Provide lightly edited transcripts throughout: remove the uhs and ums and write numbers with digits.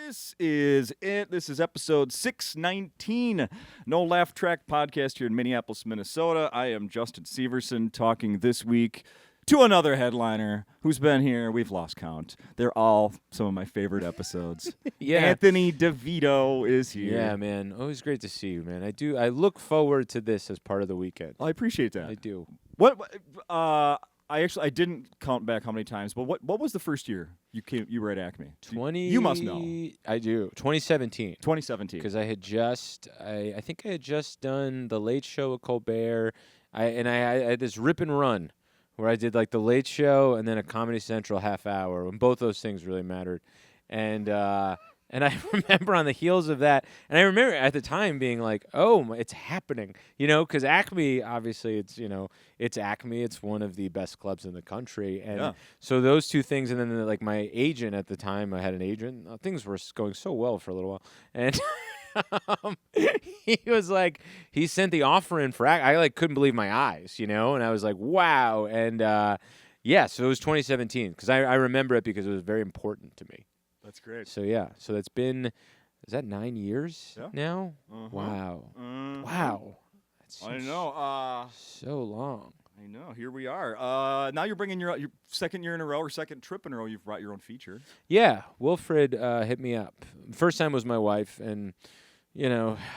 This is it. This is episode 619, No Laugh Track podcast here in Minneapolis, Minnesota. I am Justin Severson talking this week to another headliner who's been here. We've lost count. They're all some of my favorite episodes. Yeah. Anthony Devito is here. Yeah, man. Always great to see you, man. I look forward to this as part of the weekend. I appreciate that. I do. I didn't count back how many times, but what was the first year you were at Acme? 20. You must know. I do. 2017. 2017. Because I think I had just done the Late Show with Colbert. I had this rip and run where I did like the Late Show and then a Comedy Central half hour, when both those things really mattered. And I remember on the heels of that, and I remember at the time being like, oh, it's happening, because Acme, obviously, it's Acme. It's one of the best clubs in the country. And so those two things, and then like my agent at the time, I had an agent. Things were going so well for a little while. And he was like, he sent the offer in for I like couldn't believe my eyes, and I was like, wow. And so it was 2017, because I remember it because it was very important to me. That's great. So so that's been, is that 9 years now? Uh-huh. Wow. Uh-huh. Wow. I know. So long. I know. Here we are. Now you're bringing your second year in a row or second trip in a row. You've brought your own feature. Yeah. Wilfred hit me up. First time was my wife, and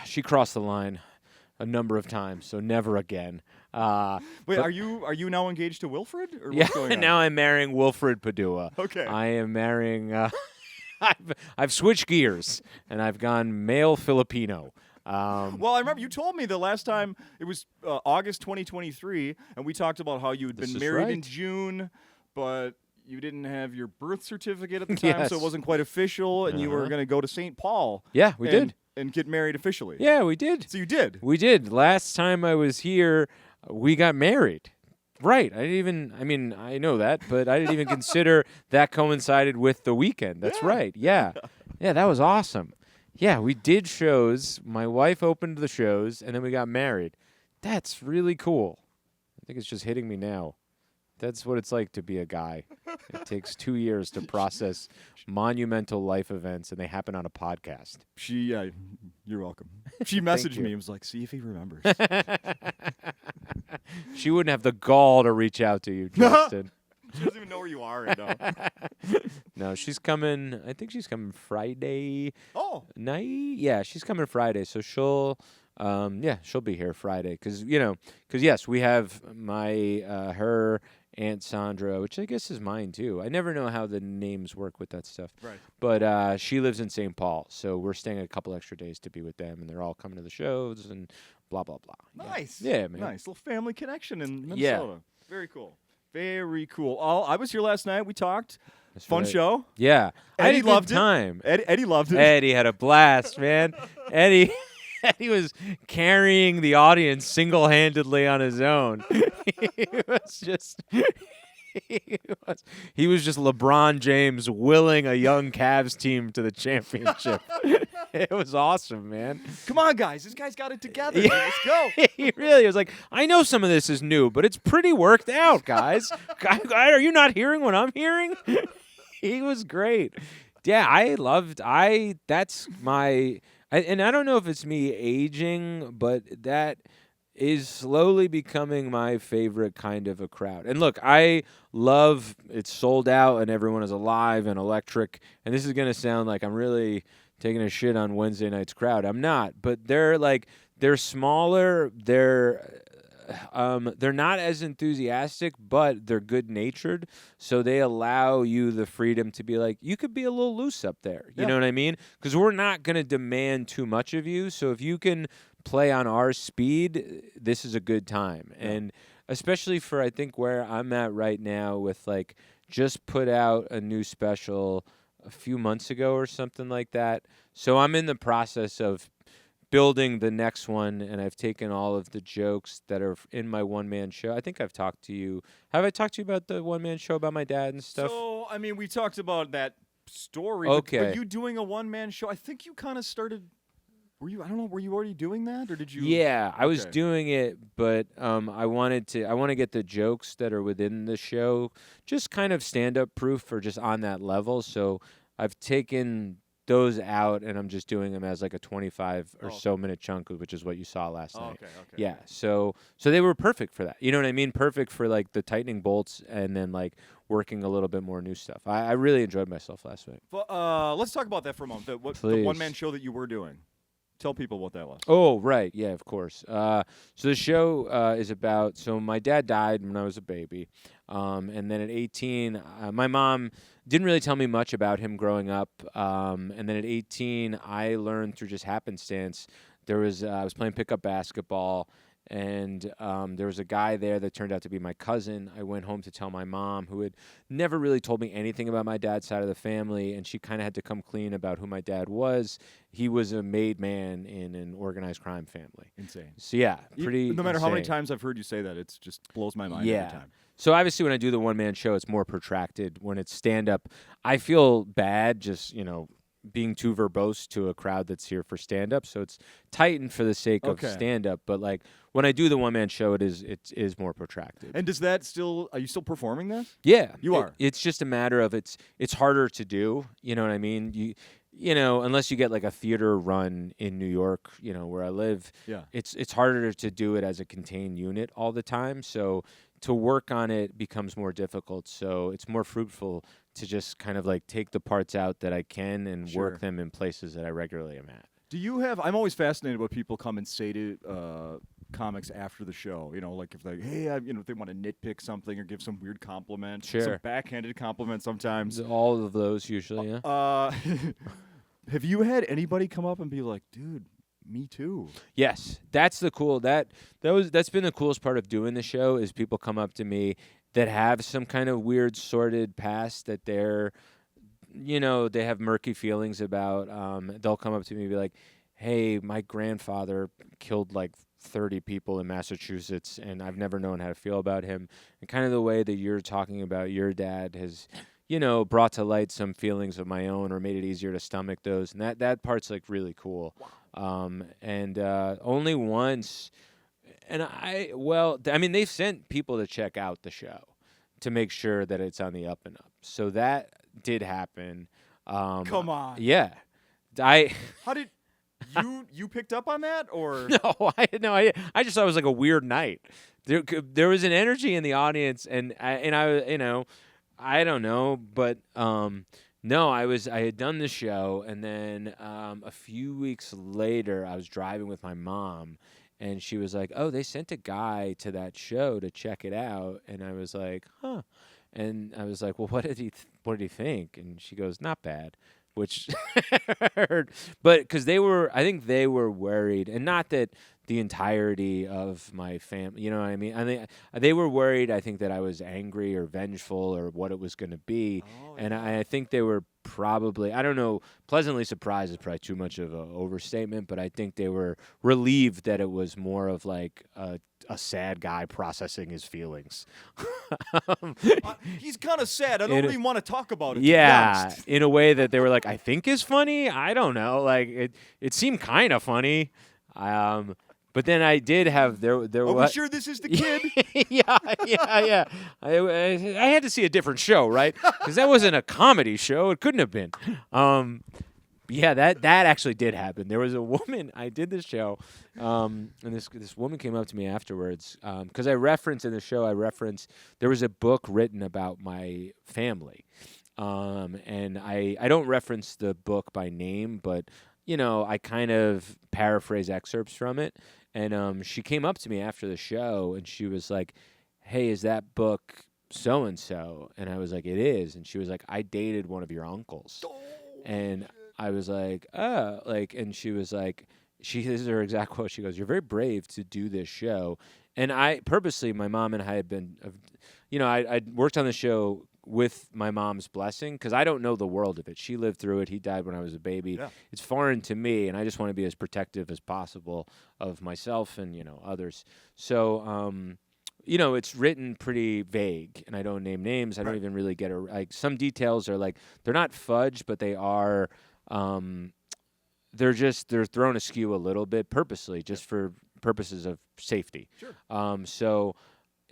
she crossed the line a number of times, so never again. Wait, are you now engaged to Wilfred? Or Yeah. What's going on? Now I'm marrying Wilfred Padua. Okay. I am marrying. I've switched gears, and I've gone male Filipino. Well, I remember you told me the last time it was August 2023, and we talked about how you had been married in June, but you didn't have your birth certificate at the time, so it wasn't quite official, and you were going to go to St. Paul. Yeah, we did. And get married officially. Yeah, we did. So you did? We did. Last time I was here, we got married. Right. I know that, but I didn't even consider that coincided with the weekend. That's right. Yeah. Yeah, that was awesome. Yeah, we did shows. My wife opened the shows, and then we got married. That's really cool. I think it's just hitting me now. That's what it's like to be a guy. It takes 2 years to process monumental life events, and they happen on a podcast. You're welcome. She messaged me and was like, see if he remembers. She wouldn't have the gall to reach out to you, Justin. She doesn't even know where you are right now. No, she's coming. I think she's coming Friday. Oh. Night? Yeah, she's coming Friday, so she'll be here Friday. Because yes, we have her Aunt Sandra, which I guess is mine too. I never know how the names work with that stuff. Right. But she lives in St. Paul, so we're staying a couple extra days to be with them, and they're all coming to the shows and blah, blah, blah. Nice. Yeah, man. Nice. Little family connection in Minnesota. Yeah. Very cool. Very cool. I was here last night. We talked. That's Fun right. show. Yeah. Eddie I had a loved good time. Eddie loved it. Eddie had a blast, man. Eddie was carrying the audience single-handedly on his own. He was just LeBron James willing a young Cavs team to the championship. It was awesome, man. Come on, guys. This guy's got it together. Yeah. Let's go. He really was like, I know some of this is new, but it's pretty worked out, guys. Are you not hearing what I'm hearing? He was great. Yeah, that's my, and I don't know if it's me aging, but that is slowly becoming my favorite kind of a crowd. And look, I love it's sold out and everyone is alive and electric. And this is going to sound like I'm really taking a shit on Wednesday night's crowd. I'm not, but they're smaller. They're not as enthusiastic, but they're good-natured. So they allow you the freedom to be like, you could be a little loose up there. You know what I mean? Because we're not going to demand too much of you. So if you can play on our speed, this is a good time. Yeah. And especially for, I think, where I'm at right now with, like, just put out a new special a few months ago or something like that. So I'm in the process of building the next one, and I've taken all of the jokes that are in my one-man show. I think I've talked to you. Have I talked to you about the one-man show about my dad and stuff? So, I mean, we talked about that story. Okay. But you doing a one-man show, I think you kind of started... Were you already doing that, or did you? Yeah, I was doing it, but I want to get the jokes that are within the show just kind of stand-up proof or just on that level. So I've taken those out, and I'm just doing them as like a 25 or okay. so minute chunk, which is what you saw last night. Okay. Yeah, so they were perfect for that. You know what I mean? Perfect for like the tightening bolts and then like working a little bit more new stuff. I really enjoyed myself last week. But, let's talk about that for a moment. The Please. one-man show that you were doing. Tell people what that was. Oh, right. Yeah, of course. So the show is about, so my dad died when I was a baby. And then at 18, my mom didn't really tell me much about him growing up. And then at 18, I learned through just happenstance. I was playing pickup basketball, and there was a guy there that turned out to be my cousin. I went home to tell my mom, who had never really told me anything about my dad's side of the family, and she kind of had to come clean about who my dad was. He was a made man in an organized crime family. Insane. So yeah, pretty. No matter how many insane. times I've heard you say that, it just blows my mind Yeah. every time. So obviously when I do the one-man show, it's more protracted. When it's stand-up, I feel bad just, being too verbose to a crowd that's here for stand-up. So it's tightened for the sake of stand-up. But like when I do the one-man show, it is more protracted. And does that are you still performing that? Yeah. You are. It's just a matter of it's harder to do. You know what I mean? Unless you get like a theater run in New York, where I live, Yeah. it's harder to do it as a contained unit all the time. So to work on it becomes more difficult. So it's more fruitful to just kind of like take the parts out that I can and work them in places that I regularly am at. Do you have? I'm always fascinated what people come and say to comics after the show. Like if if they want to nitpick something or give some weird compliment, some backhanded compliment sometimes. All of those usually, yeah. Have you had anybody come up and be like, "Dude, me too"? Yes, that's the cool. That's been the coolest part of doing the show is people come up to me that have some kind of weird sordid past that they're, they have murky feelings about. They'll come up to me and be like, "Hey, my grandfather killed like 30 people in Massachusetts, and I've never known how to feel about him." And kind of the way that you're talking about your dad has, brought to light some feelings of my own or made it easier to stomach those. And that part's like really cool. And only once. And they've sent people to check out the show to make sure that it's on the up and up. So that did happen. Come on. Yeah. How did you picked up on that or No, I just thought it was like a weird night. There was an energy in the audience, and I don't know, but no, I had done the show, and then a few weeks later, I was driving with my mom, and she was like, "Oh, they sent a guy to that show to check it out," and I was like, "Huh," and I was like, "Well, what did he think?" And she goes, "Not bad." Which hurt, but because I think they were worried, and not that the entirety of my family, you know what I mean? I think they were worried, I think, that I was angry or vengeful or what it was going to be, and I think they were probably, I don't know, pleasantly surprised is probably too much of an overstatement, but I think they were relieved that it was more of like a sad guy processing his feelings. He's kind of sad. I don't even want to talk about it. Yeah, in a way that they were like, I think is funny. I don't know. Like it seemed kind of funny. But then I did have there. Are we sure this is the kid? yeah. I had to see a different show, right? Because that wasn't a comedy show. It couldn't have been. Yeah, that actually did happen. There was a woman. I did this show, and this woman came up to me afterwards because I referenced in the show. There was a book written about my family, and I don't reference the book by name, but I kind of paraphrase excerpts from it. And she came up to me after the show, and she was like, "Hey, is that book so and so?" And I was like, "It is." And she was like, "I dated one of your uncles," and I was like, "Oh," and she was like, this is her exact quote. She goes, "You're very brave to do this show." And I purposely, my mom and I had been, I worked on the show with my mom's blessing because I don't know the world of it. She lived through it. He died when I was a baby. Yeah. It's foreign to me, and I just want to be as protective as possible of myself and, others. So, it's written pretty vague, and I don't name names. I don't even really get some details are like, they're not fudge, but they are, they're thrown askew a little bit purposely, just for purposes of safety. Sure. So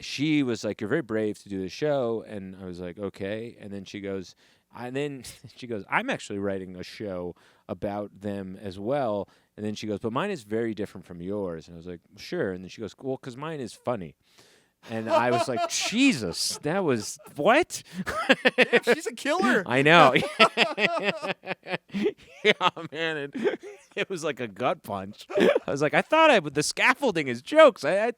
she was like, "You're very brave to do the show," and I was like, "Okay." And then she goes, And then she goes, I'm actually writing a show about them as well. And then she goes, but mine is very different from yours. And I was like, sure. And then she goes, well, because mine is funny. And I was like, Jesus, that was what? Damn, she's a killer. I know. Yeah, man. It was like a gut punch. I was like, I thought the scaffolding is jokes. I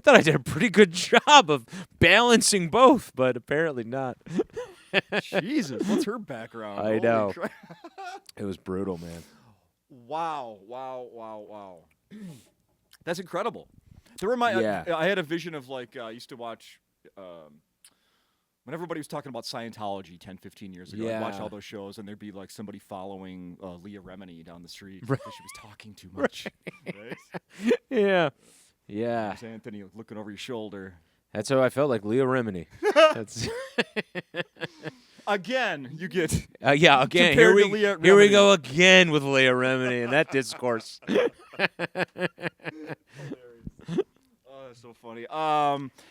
thought I did a pretty good job of balancing both, but apparently not. Jesus, what's her background? I Holy know. crap. It was brutal, man. Wow. That's incredible. There were I had a vision of like I used to watch when everybody was talking about Scientology 10, 15 years ago. I'd watch all those shows and there'd be like somebody following Leah Remini down the street because she was talking too much. Right? Yeah. There's Anthony looking over your shoulder. That's how I felt like Leah Remini. That's Again, you get again. Here we go again with Leah Remini and that discourse. That's so funny.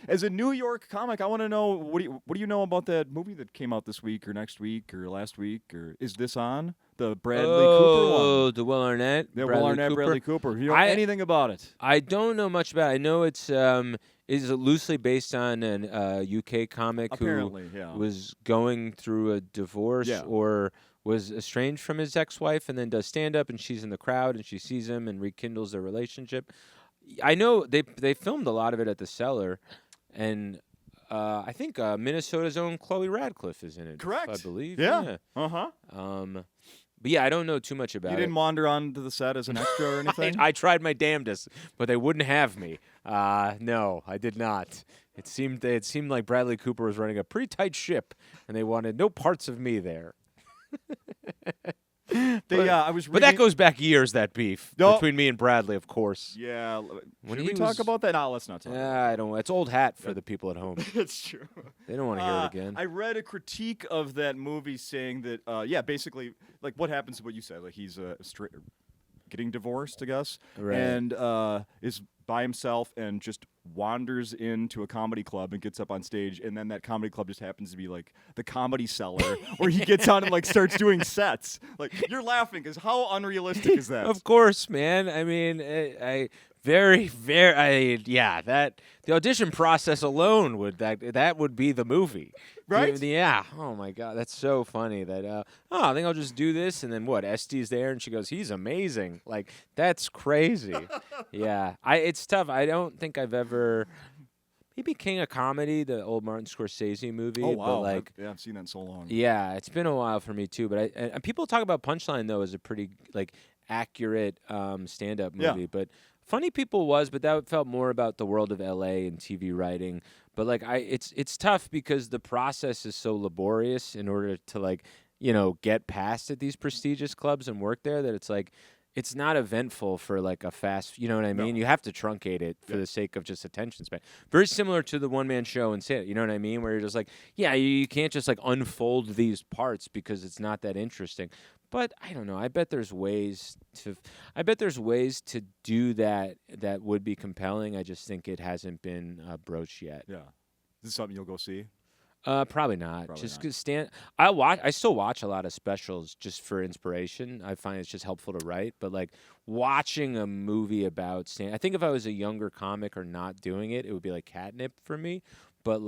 As a New York comic, I want to know what do you know about that movie that came out this week or next week or last week, or is this on the Bradley Cooper one? Oh, the Will Arnett. Yeah, Will Arnett, Bradley Cooper. You know anything about it? I don't know much about it. I know it's is loosely based on an UK comic Apparently, who was going through a divorce or was estranged from his ex-wife and then does stand-up, and she's in the crowd and she sees him and rekindles their relationship. I know they filmed a lot of it at the Cellar, and I think Minnesota's own Chloe Radcliffe is in it. Correct. I believe. Yeah. But yeah, I don't know too much about it. You didn't wander onto the set as an extra or anything? I tried my damnedest, but they wouldn't have me. No, I did not. It seemed like Bradley Cooper was running a pretty tight ship, and they wanted no parts of me there. I was reading, but that goes back years, that beef between me and Bradley, of course. Yeah. When Should we talk about that? No, let's not talk about I don't. It's old hat for the people at home. It's true. They don't want to hear it again. I read a critique of that movie saying that, basically, like what happens to what you said. Like he's getting divorced, I guess, Right. and is by himself and just wanders into a comedy club and gets up on stage, and then that comedy club just happens to be like the Comedy Cellar, where he gets on and like starts doing sets. Like you're laughing because how unrealistic is that? Of course, man. I mean, the audition process alone would be the movie. Right? Yeah. Oh my God, that's so funny. That I think I'll just do this, and then what? Estee's there, and she goes, "He's amazing." Like that's crazy. Yeah. It's tough. I don't think I've ever. Maybe King of Comedy, the old Martin Scorsese movie. Oh wow! But I've seen that in so long. Yeah, it's been a while for me too. But and people talk about Punchline though as a pretty accurate stand-up movie. Yeah. But Funny People was, but that felt more about the world of LA and TV writing. But it's tough because the process is so laborious in order to get past at these prestigious clubs and work there that it's not eventful for a fast, you know what I mean? No. You have to truncate it for the sake of just attention span. Very similar to the one-man show in Stand, you know what I mean? Where you're just you can't just unfold these parts because it's not that interesting. But I don't know. I bet there's ways to do that would be compelling. I just think it hasn't been broached yet. Yeah. Is this something you'll go see? Probably not. I still watch a lot of specials just for inspiration. I find it's just helpful to write. But watching a movie about stand, I think if I was a younger comic or not doing it, it would be like catnip for me. But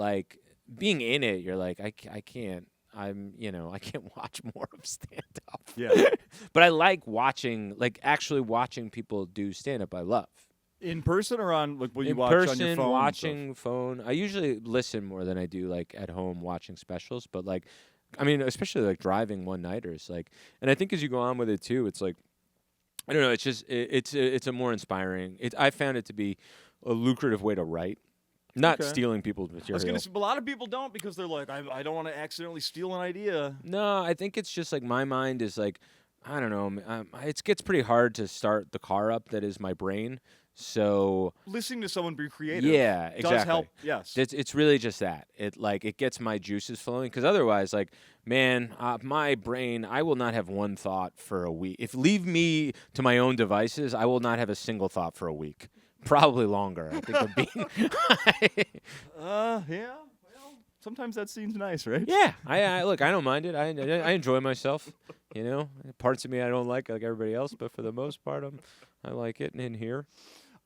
being in it, you're I can't. I can't watch more of stand-up. Yeah. But I like actually watching people do stand-up. I love. In person or on will you in watch person, on your phone? Watching phone. I usually listen more than I do at home watching specials. But especially driving one-nighters. And I think as you go on with it too, it's I don't know. It's just it's a more inspiring. I found it to be a lucrative way to write. Not stealing people's material. I was gonna say, but a lot of people don't because they're I don't want to accidentally steal an idea. No, I think it's just my mind is I don't know. It gets pretty hard to start the car up that is my brain. So listening to someone be creative, exactly. does help. Yes, it's really just that. It gets my juices flowing because otherwise, my brain, I will not have one thought for a week. If leave me to my own devices, I will not have a single thought for a week. Probably longer. I think I'm being. Yeah. Well, sometimes that seems nice, right? Yeah, I look. I don't mind it. I enjoy myself. You know, parts of me I don't like everybody else, but for the most part, I like it in here.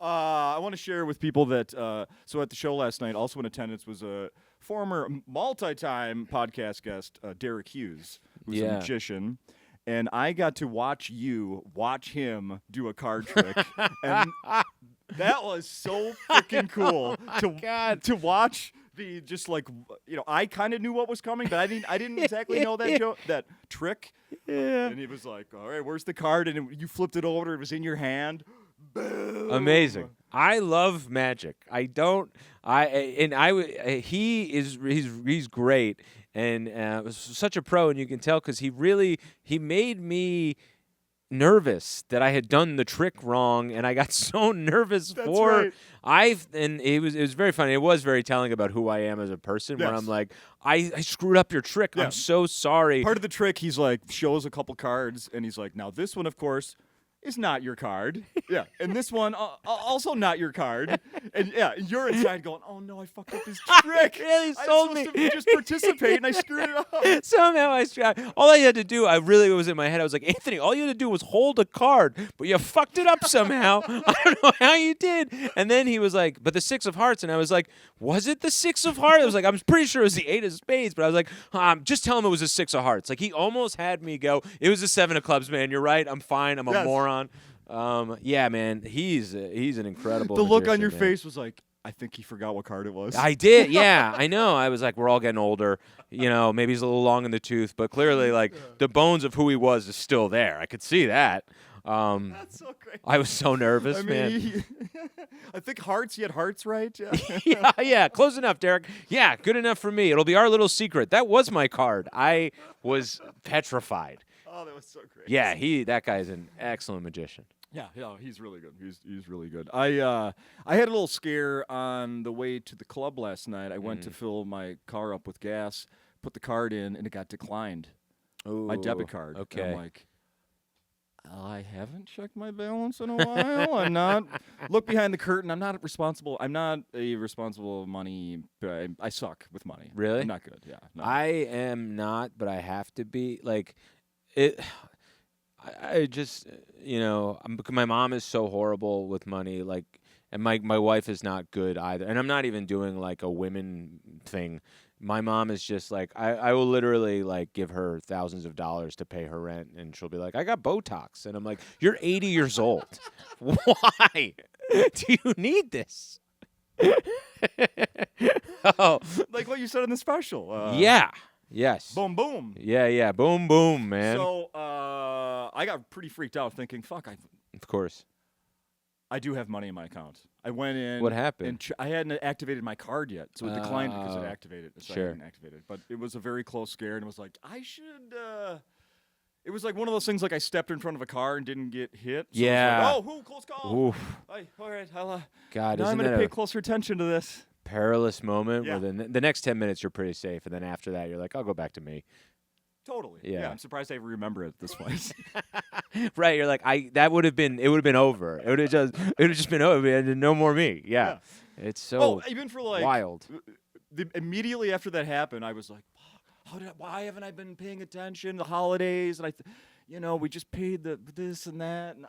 I want to share with people that so at the show last night, also in attendance was a former multi-time podcast guest, Derek Hughes, who's a magician. And I got to watch him do a card trick. And that was so freaking cool to watch. Just like, I kind of knew what was coming, but I didn't exactly know that trick. Yeah. And he was like, "All right, where's the card?" And you flipped it over. It was in your hand. Boom. Amazing. I love magic. He's great, and was such a pro, and you can tell because he made me nervous that I had done the trick wrong, and I got so nervous That's for right. and it was very funny. It was very telling about who I am as a person. Yes. Where I'm like, I screwed up your trick. Yeah. I'm so sorry. Part of the trick, he's like shows a couple cards, and he's like, "Now this one, of course, is not your card. Yeah, and this one also not your card." And yeah, you're inside going, "Oh no, I fucked up his trick. Really I sold was me. supposed to just participate, and I screwed it up." Somehow I screwed. All I had to do, was in my head. I was like, Anthony, all you had to do was hold a card, but you fucked it up somehow. I don't know how you did. And then he was like, "But the 6 of hearts," and I was like, "Was it the 6 of hearts?" I was like, "I'm pretty sure it was the 8 of spades," but I was like, "Just tell him it was a 6 of hearts." Like he almost had me go, "It was a 7 of clubs, man. You're right. I'm fine. I'm a moron." Yeah, man, he's an incredible. The look on magician, your man. face was like, I think he forgot what card it was. I did, yeah, I know. I was like, we're all getting older. Maybe he's a little long in the tooth, but clearly, like, the bones of who he was is still there. I could see that. That's so great. I was so nervous, I man. mean, I think hearts. He had hearts, right? Yeah, yeah, close enough, Derek. Yeah, good enough for me. It'll be our little secret. That was my card. I was petrified. Oh, that was so great. Yeah, that guy is an excellent magician. Yeah, he's really good. He's really good. I had a little scare on the way to the club last night. I went to fill my car up with gas, put the card in, and it got declined. Ooh, my debit card. Okay. And I'm like, I haven't checked my balance in a while. I'm not. Look behind the curtain. I'm not responsible. I'm not a responsible money. I suck with money. Really? I'm not good. Yeah. No. I am not, but I have to be. Like, it. I just, my mom is so horrible with money, like, and my wife is not good either. And I'm not even doing, like, a women thing. My mom is just, like, I will literally, like, give her thousands of dollars to pay her rent, and she'll be like, "I got Botox." And I'm like, "You're 80 years old. Why do you need this?" Oh. Like what you said in the special. Yeah. Yes. Boom, boom. Yeah. Boom, boom, man. So I got pretty freaked out thinking, fuck, Of course. I do have money in my account. I went in. What happened? And I hadn't activated my card yet, so it declined because it activated. So sure. I hadn't activated. But it was a very close scare, and it was like, I should. It was like one of those things like I stepped in front of a car and didn't get hit. So yeah. It was like, close call. Oof. All right, I'll, God, now I'm isn't going to that pay a closer attention to this. perilous moment Yeah. where the next 10 minutes you're pretty safe, and then after that you're like, I'll go back to me. Totally. Yeah. I'm surprised I even remember it at this point. Right, you're like, it would have been over. It would have just been over, and no more me. Yeah. It's so even for like wild. Immediately after that happened, I was like, why haven't I been paying attention? The holidays, and we just paid this and that, and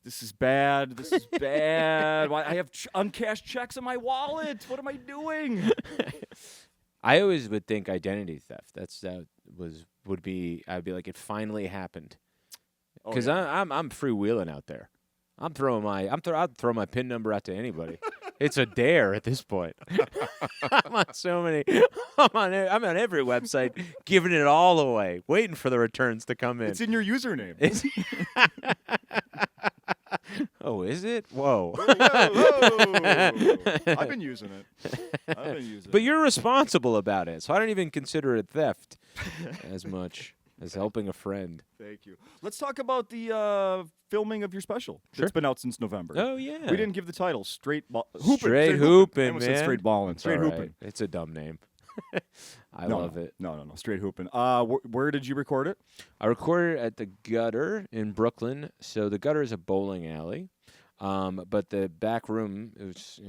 this is bad. This is bad. Why I have uncashed checks in my wallet. What am I doing? I always would think identity theft. I'd be like, it finally happened. Because I'm freewheeling out there. I'll throw my PIN number out to anybody. It's a dare at this point. I'm on so many. I'm on every website, giving it all away, waiting for the returns to come in. It's in your username. Oh, is it? Whoa. I've been using it. But you're responsible about it, so I don't even consider it theft as much as helping a friend. Thank you. Let's talk about the filming of your special. Sure. It's been out since November. Oh, yeah. We didn't give the title. Straight Hoopin. Straight Hoopin', I almost man. said Straight Ballin'. Straight All right. Hoopin'. It's a dumb name. I No, love it. No. Straight Hoopin'. Where did you record it? I recorded at the Gutter in Brooklyn. So the Gutter is a bowling alley. But the back room, which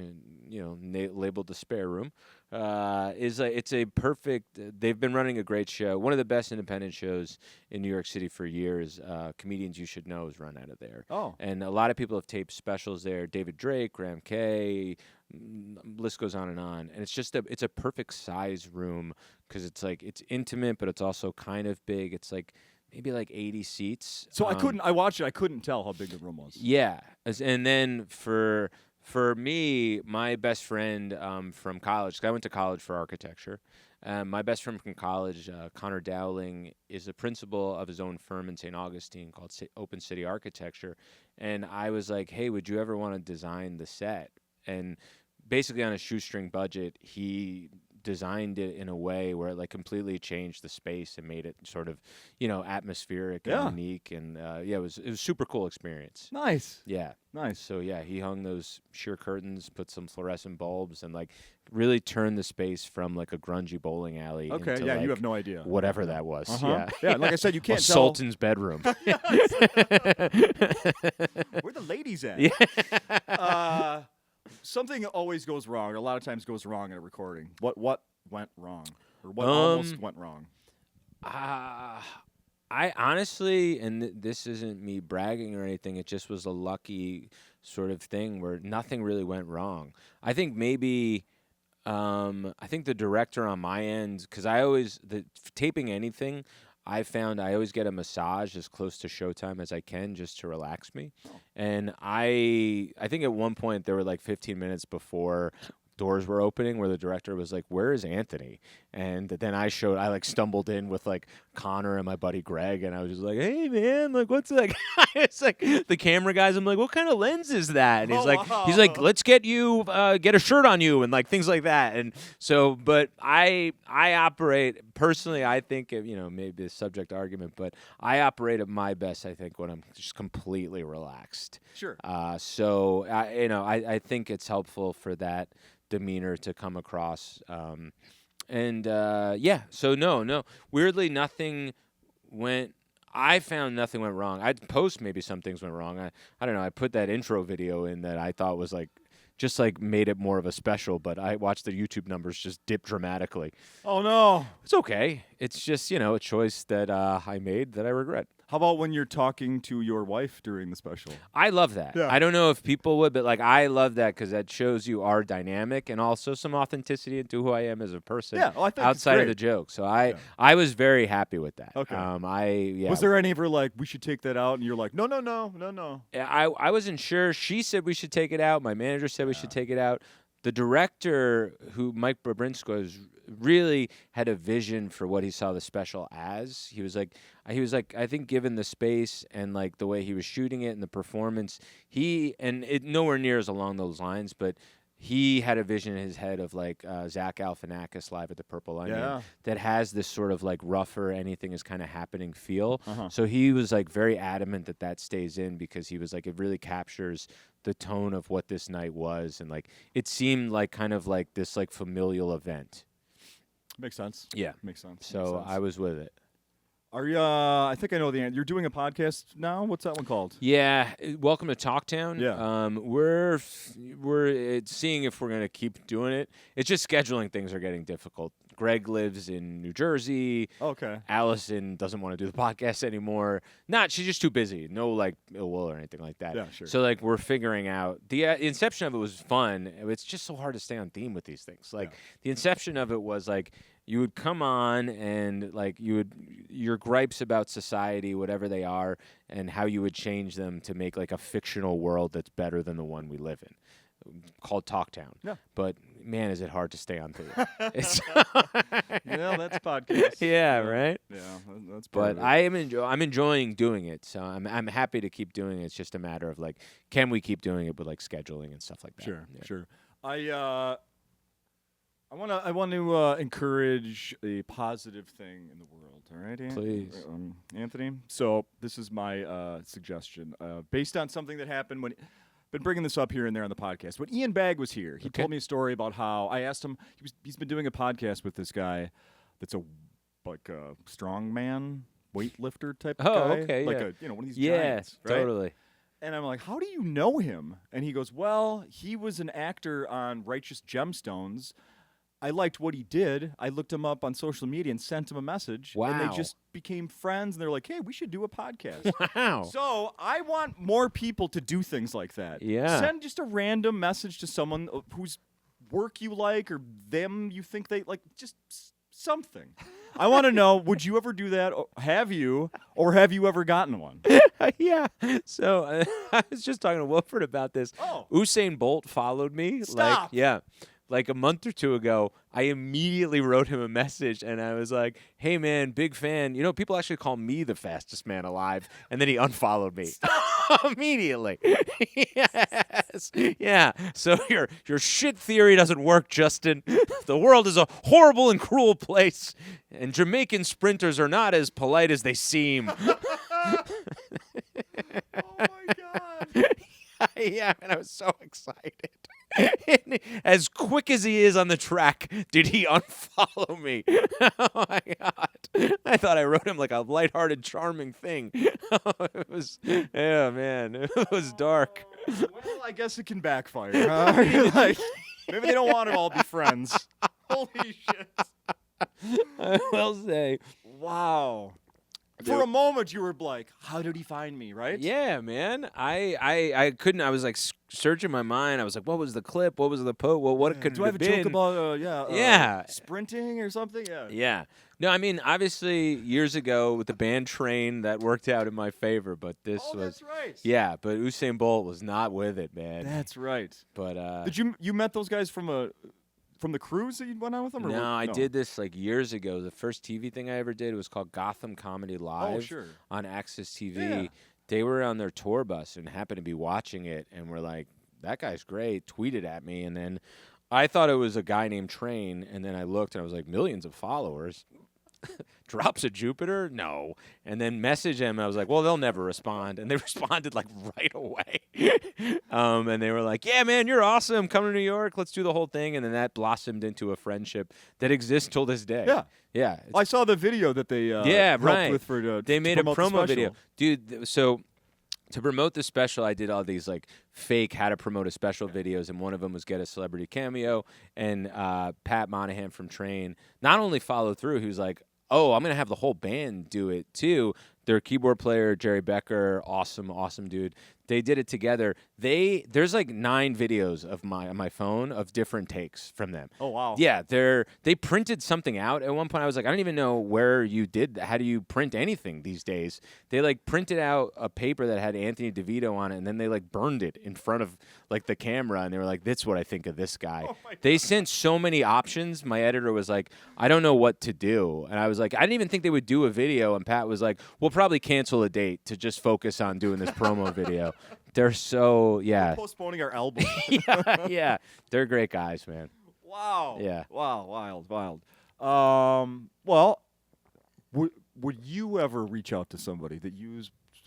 labeled the spare room, it's a perfect. They've been running a great show, one of the best independent shows in New York City for years. Comedians You Should Know is run out of there. Oh, And a lot of people have taped specials there. David Drake, Graham Kay, list goes on. And it's just it's a perfect size room because it's intimate, but it's also kind of big. It's maybe 80 seats. so I watched it. I couldn't tell how big the room was. Yeah, and then for me, my best friend from college, 'cause I went to college for architecture. My best friend from college, Connor Dowling, is the principal of his own firm in St. Augustine called Open City Architecture. And I was like, hey, would you ever want to design the set? And basically on a shoestring budget, he designed it in a way where it completely changed the space and made it sort of, atmospheric and unique. And it was a super cool experience. Nice. Yeah. Nice. So he hung those sheer curtains, put some fluorescent bulbs, and really turned the space from a grungy bowling alley. Okay. Into, Yeah, you have no idea. Whatever that was. Uh-huh. Yeah. Yeah. Like I said, you can't a tell. Sultan's bedroom. Where the ladies at? Yeah. Something always goes wrong. Or a lot of times goes wrong in a recording. What went wrong, or what almost went wrong? I honestly, and this isn't me bragging or anything, it just was a lucky sort of thing where nothing really went wrong. I think maybe, I think the director on my end, because taping anything, I found I always get a massage as close to showtime as I can just to relax me. Oh. And I think at one point there were 15 minutes before doors were opening where the director was like, where is Anthony? And then I stumbled in with Connor and my buddy Greg, and I was just like, hey man, what's that? It's the camera guys, I'm like, what kind of lens is that? And he's like, let's get you get a shirt on you and things like that. And so, but I operate personally, I think maybe a subject argument, but I operate at my best, I think, when I'm just completely relaxed. Sure. So I think it's helpful for that demeanor to come across. So no. Weirdly, I found nothing went wrong. I'd post maybe some things went wrong. I don't know. I put that intro video in that I thought was just made it more of a special, but I watched the YouTube numbers just dip dramatically. Oh no. It's okay. It's just, a choice that I made that I regret. How about when you're talking to your wife during the special? I love that. Yeah. I don't know if people would, but I love that because that shows you our dynamic and also some authenticity into who I am as a person. Yeah, I think outside of the joke. So I was very happy with that. Okay. Was there any ever we should take that out, and you're like, no. I wasn't sure. She said we should take it out. My manager said we should take it out. The director, Mike Babrinsko, really had a vision for what he saw the special as. He was like, I think given the space and the way he was shooting it and the performance, nowhere near as along those lines, but he had a vision in his head of Zach Galifianakis live at the Purple Onion that has this sort of rougher, anything is kind of happening feel. Uh-huh. So he was very adamant that stays in because he was it really captures the tone of what this night was, and it seemed kind of this familial event. Makes sense. Yeah, makes sense. So I was with it. Are you? I think I know the answer. You're doing a podcast now. What's that one called? Yeah, welcome to Talktown. Yeah. We're seeing if we're gonna keep doing it. It's just scheduling things are getting difficult. Greg lives in New Jersey. Okay. Allison doesn't want to do the podcast anymore. She's just too busy. No ill will or anything like that. Yeah, sure. So we're figuring out the inception of it was fun. It's just so hard to stay on theme with these things. The inception of it was you would come on and your gripes about society, whatever they are, and how you would change them to make a fictional world that's better than the one we live in, called Talktown. Yeah. But man, is it hard to stay on theme. That's podcast. Yeah, right. Yeah, that's. Part but of it. I'm enjoying doing it, so I'm happy to keep doing it. It's just a matter of can we keep doing it with scheduling and stuff like that. Sure, yeah. sure. I want to encourage a positive thing in the world. All right, Please, Anthony. So this is my suggestion, based on something that happened when. Been bringing this up here and there on the podcast. When Ian Bagg was here, he told me a story about how I asked him. He's been doing a podcast with this guy that's a strong man weightlifter type of guy. Okay, one of these giants, right? totally. And I'm like, how do you know him? And he goes, well, he was an actor on Righteous Gemstones. I liked what he did. I looked him up on social media and sent him a message. Wow. And they just became friends. And they're like, hey, we should do a podcast. Wow. So I want more people to do things like that. Yeah. Send just a random message to someone whose work you like or them you think they like. Just something. I want to know, would you ever do that? Have you? Or have you ever gotten one? Yeah. So I was just talking to Wilford about this. Oh. Usain Bolt followed me. Stop. Like a month or two ago, I immediately wrote him a message, and I was like, hey, man, big fan. You know, people actually call me the fastest man alive. And then he unfollowed me immediately. Yes. Yeah. So your shit theory doesn't work, Justin. The world is a horrible and cruel place, and Jamaican sprinters are not as polite as they seem. Oh, my God. Yeah, and I was so excited. As quick as he is on the track, did he unfollow me? Oh my God! I thought I wrote him like a lighthearted, charming thing. It was, yeah, man, it was dark. Well, I guess it can backfire. Huh? Like, maybe they don't want to all be friends. Holy shit! I will say, Wow. For a moment, you were like, "How did he find me?" Right? yeah, man. I couldn't. I was like searching my mind. I was like, what was the clip? What was the Well, what could Do I have a been? joke about Yeah. sprinting or something? Yeah. Yeah. No, I mean, obviously, years ago with the band Train, that worked out in my favor. But this Oh, was, that's right. yeah. But Usain Bolt was not with it, man. That's right. But Did you met those guys from the cruise that you went on with them? Or no, I did this like years ago. The first TV thing I ever did was called Gotham Comedy Live Oh, sure. on Access TV. Yeah. They were on their tour bus and happened to be watching it, and were like, that guy's great, tweeted at me, and then I thought it was a guy named Train, and then I looked and I was like, millions of followers. Drops of Jupiter? No. And then message him. I was like, well, they'll never respond. And they responded like right away. And they were like, yeah, man, you're awesome. Come to New York. Let's do the whole thing. And then that blossomed into a friendship that exists till this day. Yeah. Yeah. I saw the video that they helped right. with for They to made a promote the promo special. video. Dude, so to promote the special, I did all these like fake how to promote a special videos, and one of them was get a celebrity cameo. And Pat Monahan from Train not only followed through, he was like, oh, I'm going to have the whole band do it too. Their keyboard player, Jerry Becker, awesome dude. They did it together. There's like 9 videos of on my phone of different takes from them. Oh, wow. Yeah, they printed something out at one point. I was like, I don't even know where you did that. How do you print anything these days? They like printed out a paper that had Anthony DeVito on it, and then they like burned it in front of like the camera, and they were like, "That's what I think of this guy." Oh my They sent so many options. My editor was like, "I don't know what to do," and I was like, "I didn't even think they would do a video." And Pat was like, "We'll probably cancel a date to just focus on doing this promo video." They're so We're postponing our album. yeah. They're great guys, man. Wow. Yeah. Wow. Wild. Well, would you ever reach out to somebody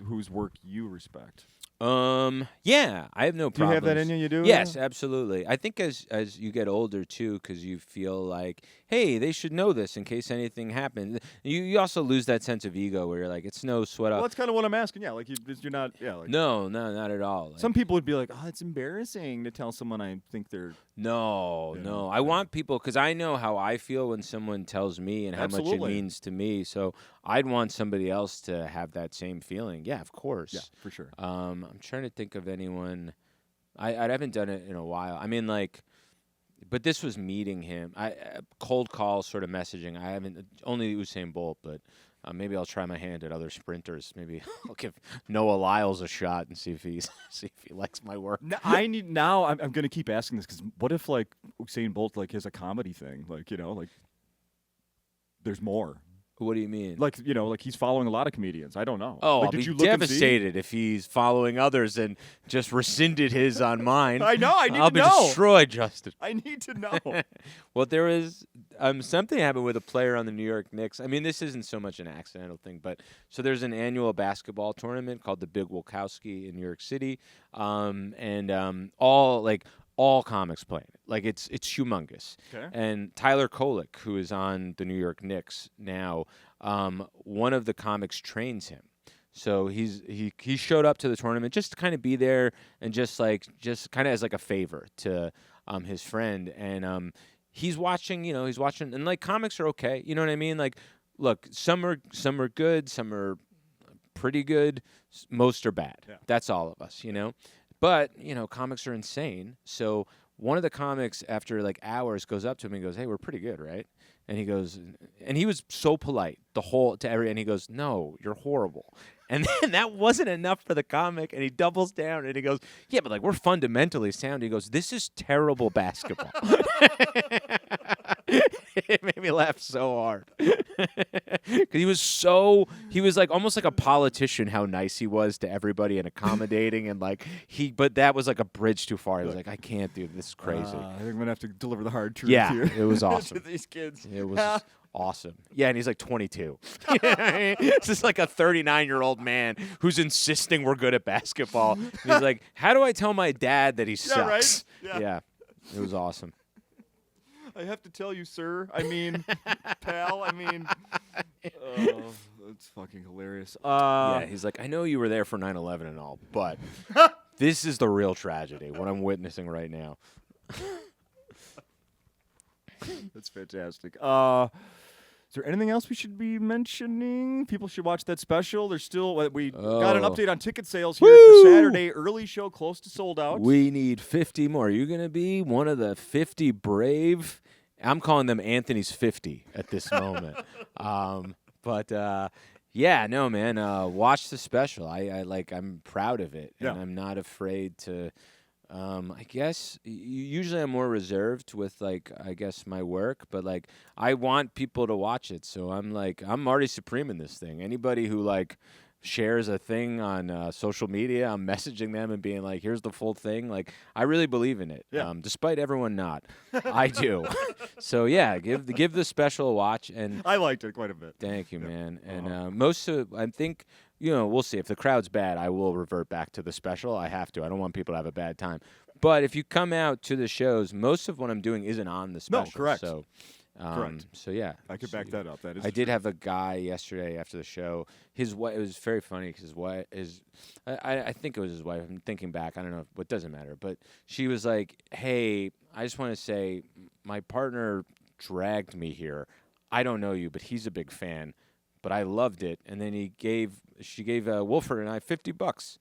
whose work you respect? Yeah, I have no Do you problems. have that in you? You do? Yes, absolutely. I think as you get older too, because you feel like, hey, they should know this in case anything happens. You also lose that sense of ego where you're like, it's no sweat Well, up. that's kind of what I'm asking. Yeah, like you're not. Yeah. Like, No, not at all. Like, some people would be like, "Oh, it's embarrassing to tell someone I think they're." No. Yeah. I want people, because I know how I feel when someone tells me and how much Absolutely. it means to me. So I'd want somebody else to have that same feeling. Yeah, of course. Yeah, for sure. I'm trying to think of anyone. I haven't done it in a while. I mean, like, but this was meeting him. Cold call sort of messaging. I haven't, only Usain Bolt, but maybe I'll try my hand at other sprinters. Maybe I'll give Noah Lyles a shot and see if he likes my work. Now I'm going to keep asking this because what if like Usain Bolt like has a comedy thing, like like there's more. What do you mean? Like like he's following a lot of comedians. I don't know. Oh, like, I'll did be you look and see? devastated if he's following others and just rescinded his on mine. I know. I need I'll to be know. destroyed, Justin. I need to know. Well, there was something happened with a player on the New York Knicks. I mean, this isn't so much an accidental thing, but so there's an annual basketball tournament called the Big Wilkowski in New York City, and all comics playing it. Like it's humongous. Okay. And Tyler Kolek, who is on the New York Knicks now, one of the comics trains him. So he showed up to the tournament just to kind of be there and just kind of as like a favor to his friend. And he's watching, and like comics are okay. You know what I mean? Like, look, some are good, some are pretty good, most are bad. Yeah. That's all of us, But, comics are insane. So one of the comics, after like hours, goes up to him and goes, "Hey, we're pretty good, right?" And he goes, and he was so polite and he goes, "No, you're horrible." And then that wasn't enough for the comic, and he doubles down and he goes, "Yeah, but like we're fundamentally sound." He goes, "This is terrible basketball." It made me laugh so hard because he was like almost like a politician. How nice he was to everybody and accommodating, and but that was like a bridge too far. He was like, "I can't do this. Is crazy." I think I'm gonna have to deliver the hard truth Yeah, here. it was awesome. to these kids. It was awesome. Yeah, and he's like 22. It's just like a 39-year-old man who's insisting we're good at basketball. And he's like, "How do I tell my dad that he sucks?" Right? Yeah, it was awesome. I have to tell you, sir. I mean, pal. I mean, that's fucking hilarious. Yeah, he's like, "I know you were there for 9/11 and all, but this is the real tragedy. What I'm witnessing right now." That's fantastic. Is there anything else we should be mentioning? People should watch that special. There's still we got an update on ticket sales here for Saturday. Early show, close to sold out. We need 50 more. Are you going to be one of the 50 brave? I'm calling them Anthony's 50 at this moment. Yeah, no, man. Watch the special. I'm proud of it, and I'm not afraid to. I guess usually I'm more reserved with my work, but I want people to watch it. So I'm already supreme in this thing. Anybody who shares a thing on social media, I'm messaging them and being like, "Here's the full thing." I really believe in it. Yeah. Despite everyone not, I do. So yeah, give the special a watch. And I liked it quite a bit. Thank you, man. And most of I think. We'll see. If the crowd's bad, I will revert back to the special. I have to. I don't want people to have a bad time. But if you come out to the shows, most of what I'm doing isn't on the special. No, correct. So, correct. So yeah, I could back that up. That is. I did have a guy yesterday after the show. His wife. It was very funny because his wife is. I think it was his wife. I'm thinking back. I don't know. What doesn't matter. But she was like, "Hey, I just want to say, my partner dragged me here. I don't know you, but he's a big fan." But I loved it, and then she gave Wolford and I $50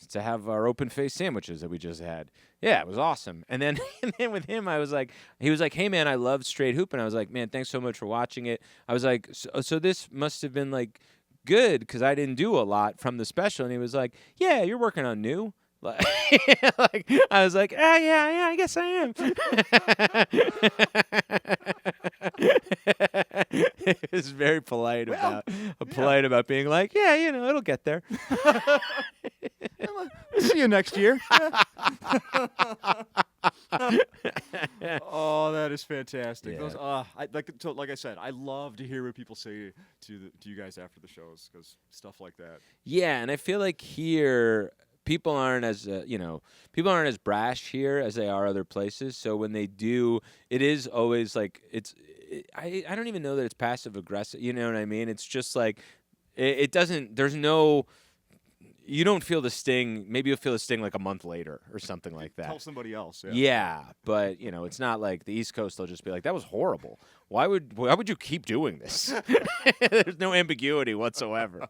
to have our open face sandwiches that we just had. Yeah, it was awesome. And then with him, he was like, "Hey man, I love Straight Hoopin." I was like, "Man, thanks so much for watching it." I was like, "So this must have been good because I didn't do a lot from the special." And he was like, "Yeah, you're working on new." I was like, yeah, I guess I am. It was very polite about being like, "Yeah, it'll get there." See you next year. Oh, that is fantastic. Yeah. Those, like I said, I love to hear what people say to you guys after the shows because stuff like that. Yeah, and I feel like here people aren't as brash here as they are other places. So when they do, it is always I don't even know that it's passive aggressive. You know what I mean? It's just it doesn't. There's no. You don't feel the sting. Maybe you'll feel the sting a month later or something like that. Tell somebody else. Yeah, but it's not like the East Coast. They'll just be like, "That was horrible. Why would you keep doing this?" There's no ambiguity whatsoever.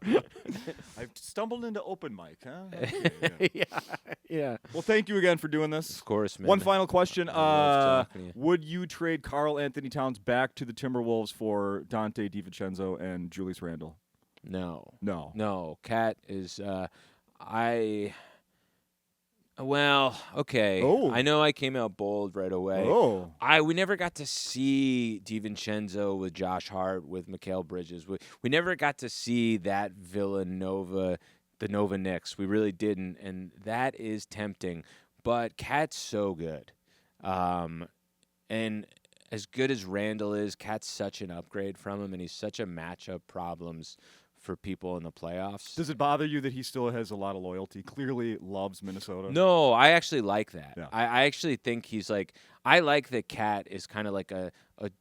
I've stumbled into open mic, huh? Okay, Yeah. Well, thank you again for doing this. Of course, man. One final question: love talking to you. would you trade Karl Anthony Towns back to the Timberwolves for Dante DiVincenzo and Julius Randle? No. Cat is okay. Oh. I know I came out bold right away. Oh. We never got to see DiVincenzo with Josh Hart, with Mikal Bridges. We never got to see that the Nova Knicks. We really didn't, and that is tempting. But Cat's so good. And as good as Randall is, Cat's such an upgrade from him, and he's such a matchup problems for people in the playoffs. Does it bother you that he still has a lot of loyalty? Clearly loves Minnesota. No, I actually like that. Yeah. I actually think he's like, I like that Cat is kind of like a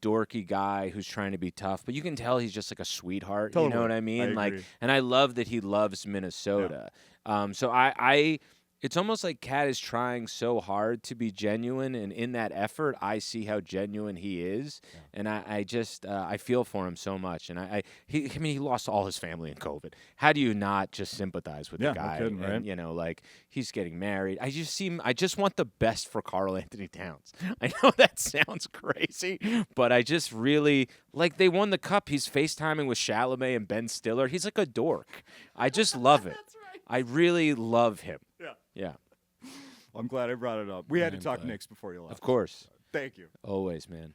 dorky guy who's trying to be tough, but you can tell he's just like a sweetheart. Totally. You know what I mean? I agree. And I love that he loves Minnesota. So it's almost like Cat is trying so hard to be genuine, and in that effort, I see how genuine he is, and I just I feel for him so much. And he lost all his family in COVID. How do you not just sympathize with the guy? No kidding, right? And, you know, like he's getting married. I just want the best for Karl Anthony Towns. I know that sounds crazy, but I just really like they won the cup. He's FaceTiming with Chalamet and Ben Stiller. He's like a dork. I just love it. That's right. I really love him. Yeah. Yeah. I'm glad I brought it up. We had to I'm talk glad. Knicks before you left. Of course. Thank you. Always, man.